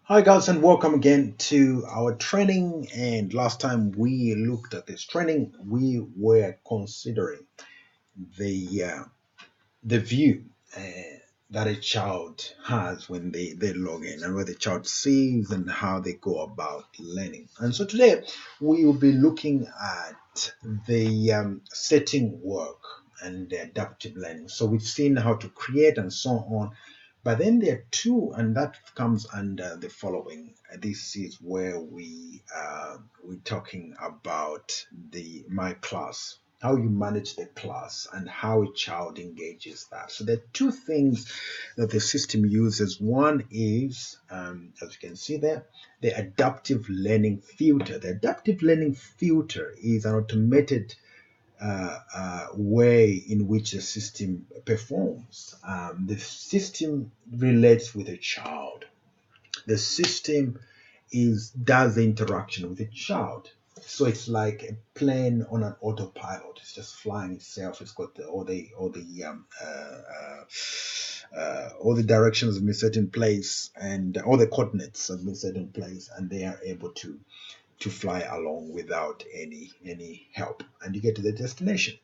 Hi guys, and welcome again to our training. And last time we looked at this training, we were considering the uh, the view that a child has when they log in, and what the child sees and how they go about learning. And so today we will be looking at the setting work and the adaptive learning. So we've seen how to create and so on, but then there are two, and that comes under the following. This is where we're talking about the my class, how you manage the class, and how a child engages that. So there are two things that the system uses. One is, as you can see there, the adaptive learning filter. The adaptive learning filter is an automated way in which the system performs. The system relates with a child. The system does the interaction with the child. So it's like a plane on an autopilot. It's just flying itself. It's got all the directions have been set in place, and all the coordinates have been set in place, and they are able to fly along without any help, and you get to the destination.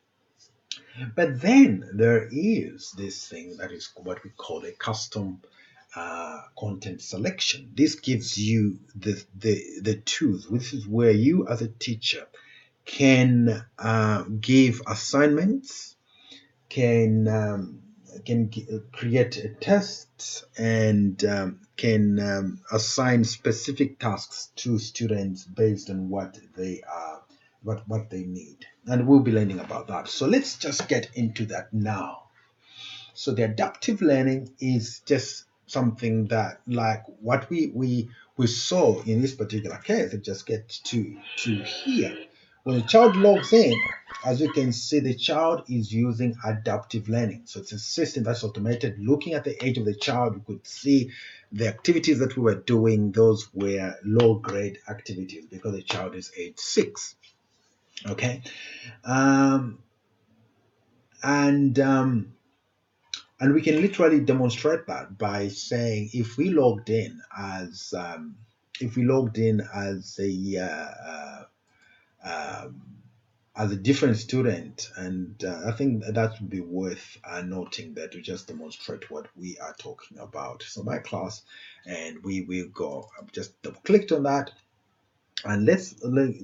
But then there is this thing that is what we call a custom content selection. This gives you the tools, which is where you as a teacher can give assignments, can create tests, and can assign specific tasks to students based on what they are, what they need. And we'll be learning about that. So let's just get into that now. So the adaptive learning is just something that, like what we saw in this particular case. It just gets to here. When the child logs in, as you can see, the child is using adaptive learning. So it's a system that's automated. Looking at the age of the child, you could see the activities that we were doing. Those were low grade activities because the child is age 6. Okay, um, and and we can literally demonstrate that by saying if we logged in as a different student, and I think that would be worth noting there to just demonstrate what we are talking about. So my class, and we will go. I've just double clicked on that, and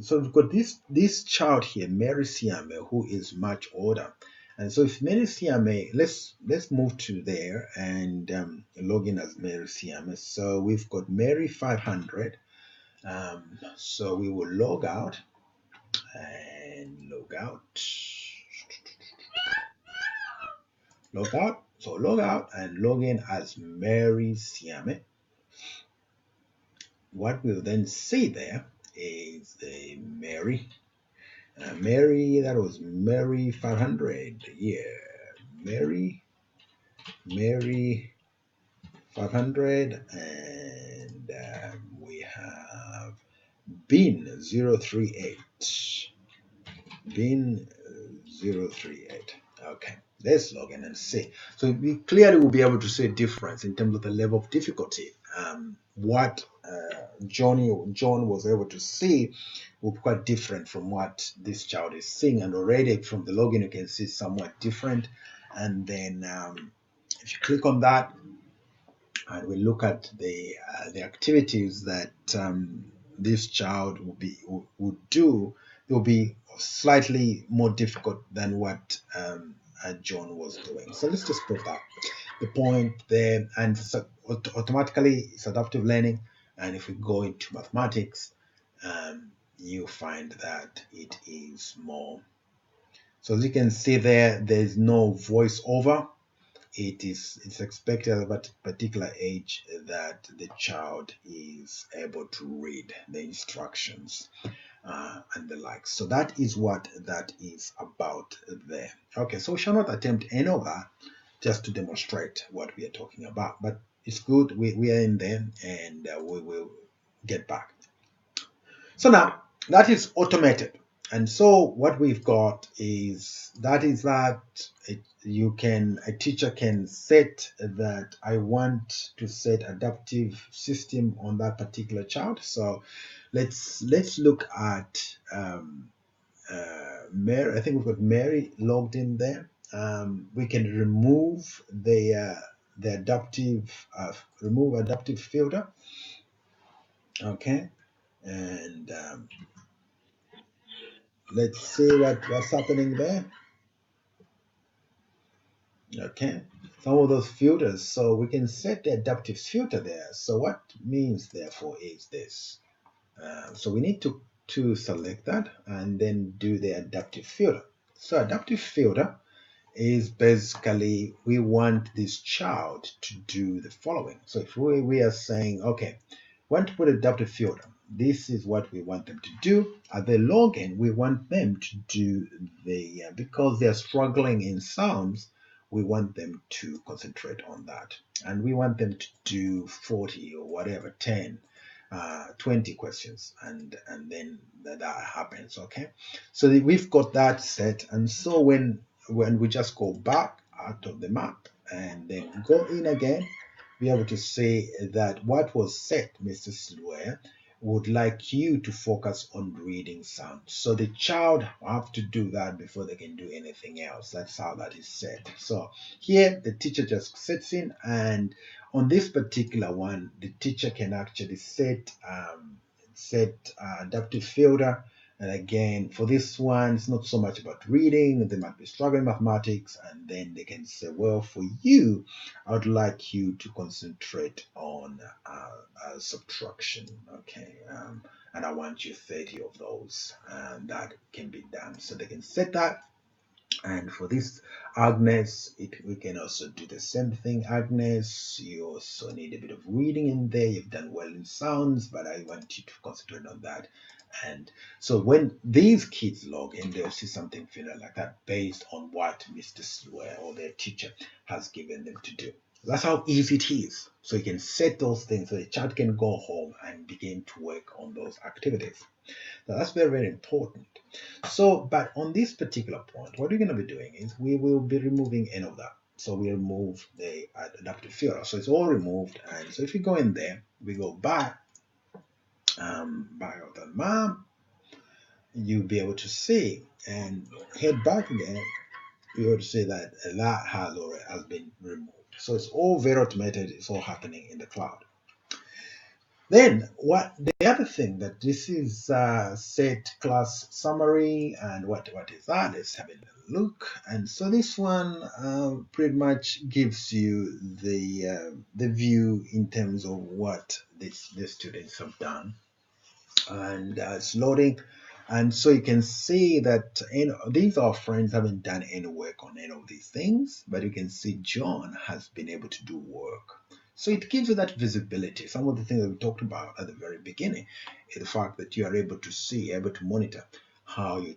so we've got this child here, Mary Siame, who is much older. And so if Mary Siame, let's move to there and log in as Mary Siame. So we've got Mary 500. So we will log out and log out. So log out and log in as Mary Siame. What we'll then see there is the Mary. Mary, that was Mary 500. Yeah, Mary 500. And we have bin 038. Bin 038. Okay, let's log in and see. So we clearly will be able to see a difference in terms of the level of difficulty. What John was able to see will be quite different from what this child is seeing, and already from the login you can see somewhat different. And then if you click on that and we look at the activities that this child would do, it will be slightly more difficult than what John was doing. So let's just put that the point there, and so automatically it's adaptive learning. And if we go into mathematics, you find that it is more. So as you can see there's no voiceover. It's expected at a particular age that the child is able to read the instructions and the like. So that is what that is about there. Okay, so we shall not attempt any of that, just to demonstrate what we are talking about. But it's good, we are in there, and we will get back. So now that is automated. And so what we've got is that a teacher can set that I want to set adaptive system on that particular child. So let's look at Mary. I think we've got Mary logged in there. We can remove the adaptive remove adaptive filter. Okay, and let's see what's happening there. Okay, some of those filters. So we can set the adaptive filter there. So what means therefore is this. So we need to select that and then do the adaptive filter. So adaptive filter is basically we want this child to do the following. So if we are saying, okay, want to put adaptive filter, this is what we want them to do. At the login, we want them to do because they're struggling in sounds, we want them to concentrate on that. And we want them to do 40 or whatever, 10, 20 questions, and then that happens. Okay, so we've got that set. And so when we just go back out of the map and then go in again, be able to say that what was set, Mr. Silware, would like you to focus on reading sound. So the child have to do that before they can do anything else. That's how that is set. So here the teacher just sets in, and on this particular one, the teacher can actually set adaptive filter. And again, for this one, it's not so much about reading. They might be struggling mathematics, and then they can say, well, for you, I would like you to concentrate on subtraction, okay? And I want you 30 of those, and that can be done. So they can set that. And for this Agnes, we can also do the same thing. Agnes, you also need a bit of reading in there. You've done well in sounds, but I want you to concentrate on that. And so when these kids log in, they'll see something similar like that based on what Mr. Slue or their teacher has given them to do. That's how easy it is. So you can set those things so the child can go home and begin to work on those activities. Now that's very, very important. So, but on this particular point, what we're going to be doing is we will be removing any of that. So we remove the adaptive filter. So it's all removed. And so if you go in there, we go back of the map, you'll be able to see and head back again. You're able to see that that has been removed. So it's all very automated. It's all happening in the cloud. Then what the other thing that this is set class summary, and what is that? Let's have a look. And so this one pretty much gives you the view in terms of what the students have done, and it's loading. And so you can see that these are friends haven't done any work on any of these things, but you can see John has been able to do work. So it gives you that visibility. Some of the things that we talked about at the very beginning is the fact that you are able to see, able to monitor how your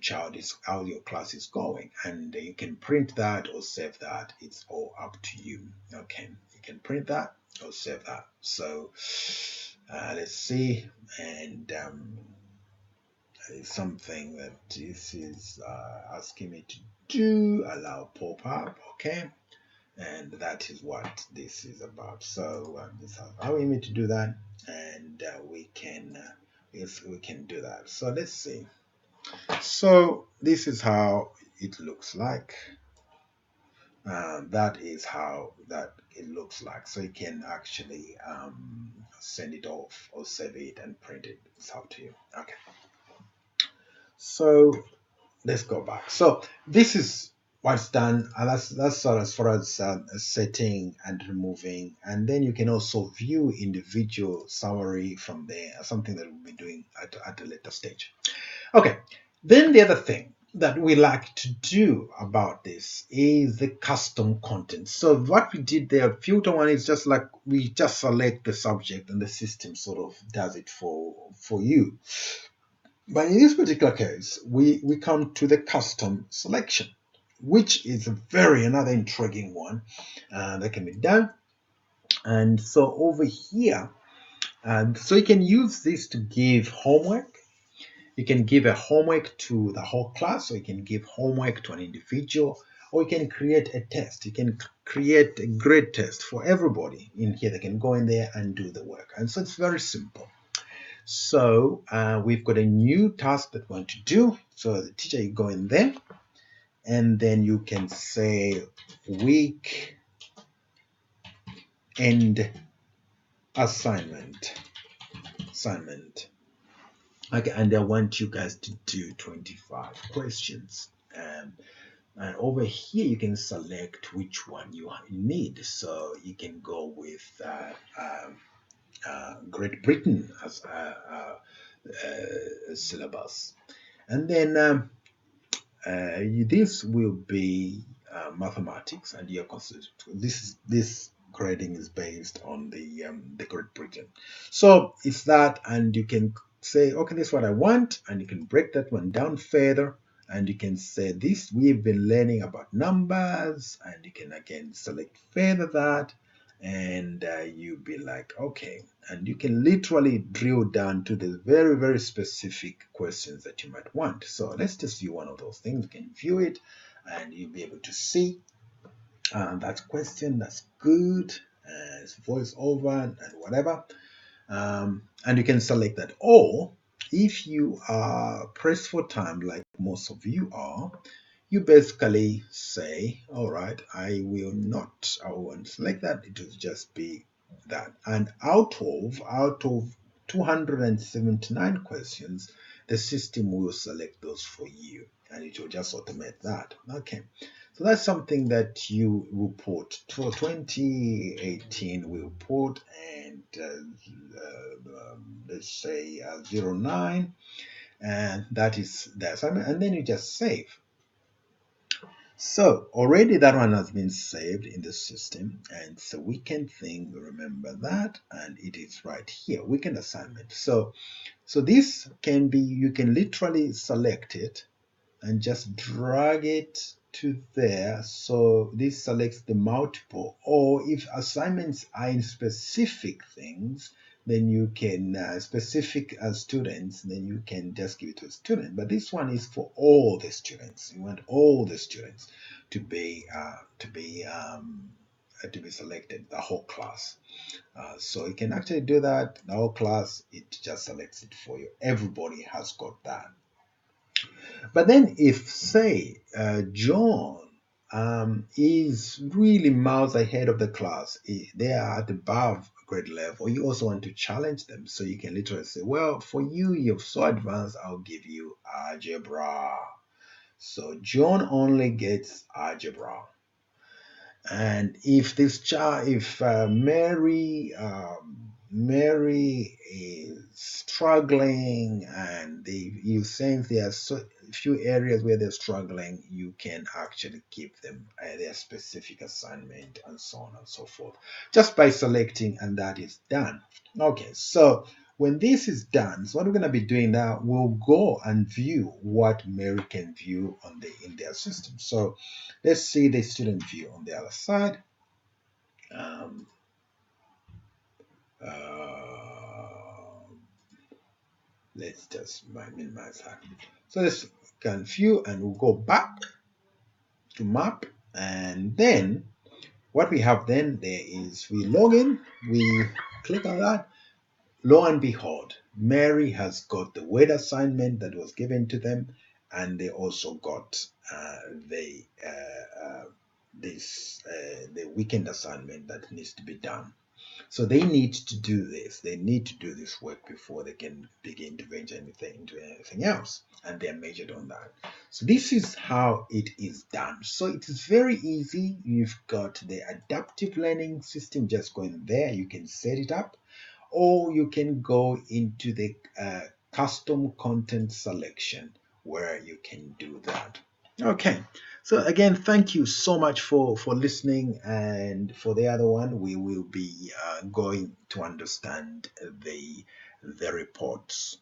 class is going, and you can print that or save that. It's all up to you. Okay, you can print that or save that. So let's see, and it's something that this is asking me to do. Allow pop-up. Okay, and that is what this is about. So this is allowing me to do that, and we can do that. So let's see. So this is how it looks like. That is how that it looks like. So you can actually send it off or save it and print it. It's up to you. Okay. So let's go back. So this is what's done, and that's sort of as far as setting and removing. And then you can also view individual summary from there, something that we'll be doing at a later stage. Okay, then the other thing that we like to do about this is the custom content. So what we did there, filter one, is just like we just select the subject and the system sort of does it for you. But in this particular case, we come to the custom selection, which is another intriguing one that can be done. And so over here, so you can use this to give homework. You can give a homework to the whole class, or you can give homework to an individual, or you can create a test. You can create a grade test for everybody in here. They can go in there and do the work. And so it's very simple. So we've got a new task that we want to do. So the teacher, you go in there, and then you can say week end assignment. Okay, and I want you guys to do 25 questions. And over here, you can select which one you need. So you can go with Great Britain as a syllabus. And then this will be mathematics, and your this grading is based on the Great Britain. So it's that, and you can say, okay, this is what I want, and you can break that one down further, and you can say this we've been learning about numbers, and you can again select further that, and you'll be like, okay, and you can literally drill down to the very, very specific questions that you might want. So let's just view one of those things. You can view it, and you'll be able to see that question. That's good. It's voice over and whatever. And you can select that. Or if you are pressed for time, like most of you are, you basically say, all right, I won't select that. It will just be that. And out of 279 questions, the system will select those for you, and it will just automate that. Okay, so that's something that you report for 2018. We report, and let's say 09, and that is the assignment, and then you just save. So already that one has been saved in the system, and it's a weekend thing. Remember that, and it is right here, weekend assignment. So this can be, you can literally select it and just drag it to there. So this selects the multiple, or if assignments are in specific things, then you can specific as students, then you can just give it to a student. But this one is for all the students. You want all the students to be selected, the whole class. So you can actually do that, the whole class. It just selects it for you. Everybody has got that. But then if, say, John is really miles ahead of the class, they are at above grade level, you also want to challenge them. So you can literally say, well, for you, you're so advanced, I'll give you algebra. So John only gets algebra. And if this child, if Mary is struggling, and you sense there are so few areas where they're struggling, you can actually give them their specific assignment, and so on and so forth, just by selecting, and that is done. Okay, so when this is done, so what we're going to be doing now, we'll go and view what Mary can view in their system. So let's see the student view on the other side. Let's just minimize that. So let's can view, and we'll go back to map, and then what we have then there is, we log in, we click on that. Lo and behold, Mary has got the weight assignment that was given to them, and they also got the weekend assignment that needs to be done. So they need to do this. They need to do this work before they can begin to venture into anything else, and they're measured on that. So this is how it is done. So it is very easy. You've got the adaptive learning system. Just go in there. You can set it up, or you can go into the custom content selection, where you can do that. Okay, so again, thank you so much for listening, and for the other one, we will be going to understand the reports.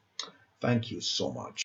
Thank you so much.